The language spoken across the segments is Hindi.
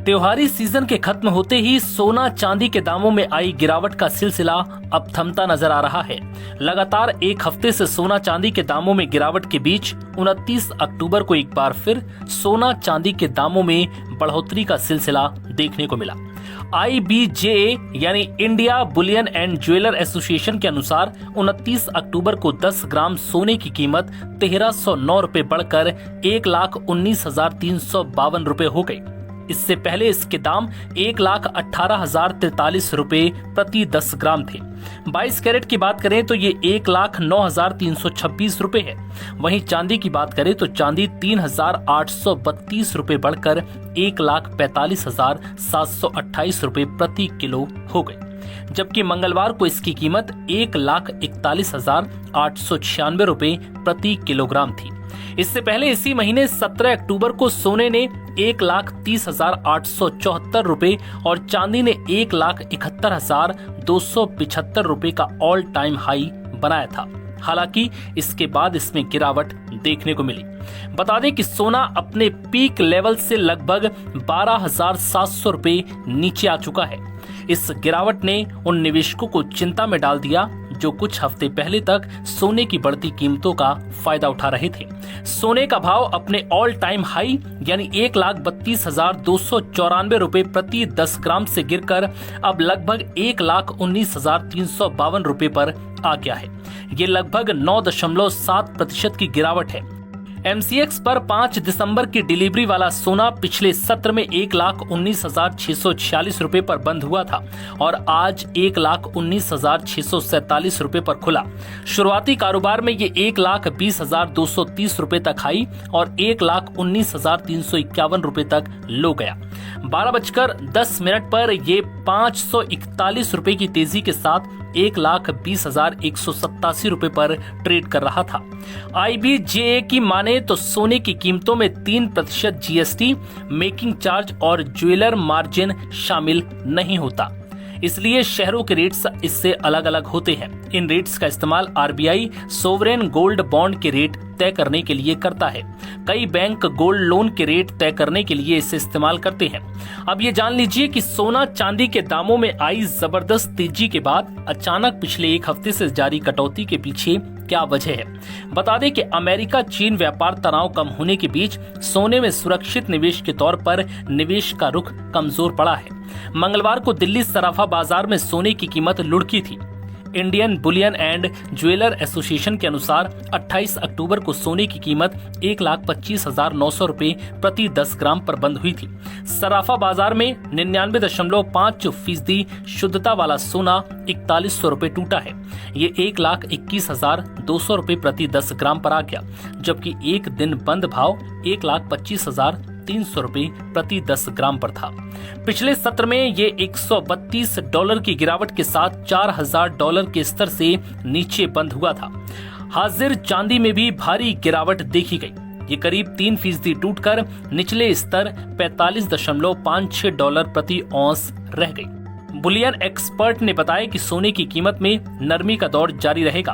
त्योहारी सीजन के खत्म होते ही सोना चांदी के दामों में आई गिरावट का सिलसिला अब थमता नजर आ रहा है। लगातार एक हफ्ते से सोना चांदी के दामों में गिरावट के बीच 29 अक्टूबर को एक बार फिर सोना चांदी के दामों में बढ़ोतरी का सिलसिला देखने को मिला। IBJA यानी India Boolean and jeweller association के अनुसार 29 अक्टूबर को 10 ग्राम सोने की कीमत 1309 रुपए बढ़कर 1,19,352 रुपए हो गई। इससे पहले इसके दाम 1,18,043 रुपए प्रति 10 ग्राम थे। 22 कैरेट की बात करें तो ये 1,09,326 रुपए है। वहीं चांदी की बात करें तो चांदी 3,832 रुपए बढ़कर 1,45,728 रुपए प्रति किलो हो गई, जबकि मंगलवार को इसकी कीमत 1,41,896 रुपए प्रति किलोग्राम थी। इससे पहले इसी महीने 17 अक्टूबर को सोने ने 1,30,874 रुपए और चांदी ने 1,71,275 रुपए का ऑल टाइम हाई बनाया था। हालांकि इसके बाद इसमें गिरावट देखने को मिली। बता दें कि सोना अपने पीक लेवल से लगभग 12,700 रुपए नीचे आ चुका है। इस गिरावट ने उन निवेशकों को चिंता में डाल दिया जो कुछ हफ्ते पहले तक सोने की बढ़ती कीमतों का फायदा उठा रहे थे। सोने का भाव अपने ऑल टाइम हाई यानी 1,32,294 रुपए प्रति 10 ग्राम से गिरकर अब लगभग 1,19,352 रुपए पर आ गया है। ये लगभग 9.7% की गिरावट है। MCX पर 5 दिसंबर की डिलीवरी वाला सोना पिछले सत्र में 1,19,646 रुपए पर बंद हुआ था और आज 1,19,647 रुपए पर खुला। शुरुआती कारोबार में ये 1,20,230 रुपए तक आई और 1,19,351 रुपए तक लो गया। 12:10 पर ये 541 रुपए की तेजी के साथ 1,20,187 रुपए पर ट्रेड कर रहा था। IBJA की माने तो सोने की कीमतों में 3% GST, मेकिंग चार्ज और ज्वेलर मार्जिन शामिल नहीं होता, इसलिए शहरों के रेट्स इससे अलग अलग होते हैं। इन रेट्स का इस्तेमाल RBI सोवरेन गोल्ड बॉन्ड के रेट तय करने के लिए करता है। कई बैंक गोल्ड लोन के रेट तय करने के लिए इसे इस्तेमाल करते हैं। अब ये जान लीजिए कि सोना चांदी के दामों में आई जबरदस्त तेजी के बाद अचानक पिछले एक हफ्ते से जारी कटौती के पीछे क्या वजह है। बता दें कि अमेरिका चीन व्यापार तनाव कम होने के बीच सोने में सुरक्षित निवेश के तौर पर निवेश का रुख कमजोर पड़ा है। मंगलवार को दिल्ली सराफा बाजार में सोने की कीमत लुढ़की थी। Indian Boolean and jeweller association के अनुसार 28 अक्टूबर को सोने की कीमत 1,25,900 रुपए प्रति 10 ग्राम पर बंद हुई थी। सराफा बाजार में 99.5% शुद्धता वाला सोना 4100 रुपए टूटा है। ये 1,21,200 रुपए प्रति 10 ग्राम पर आ गया, जबकि एक दिन बंद भाव 1,25,300 रुपए प्रति 10 ग्राम पर था। पिछले सत्र में ये $132 की गिरावट के साथ $4,000 के स्तर से नीचे बंद हुआ था। हाजिर चांदी में भी भारी गिरावट देखी गई। ये करीब 3% टूटकर निचले स्तर $45.56 प्रति औंस रह गई। बुलियन एक्सपर्ट ने बताया कि सोने की कीमत में नरमी का दौर जारी रहेगा।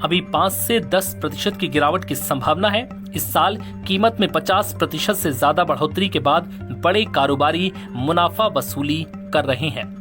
अभी 5 से 10% की गिरावट की संभावना है। इस साल कीमत में 50% से ज्यादा बढ़ोतरी के बाद बड़े कारोबारी मुनाफा वसूली कर रहे हैं।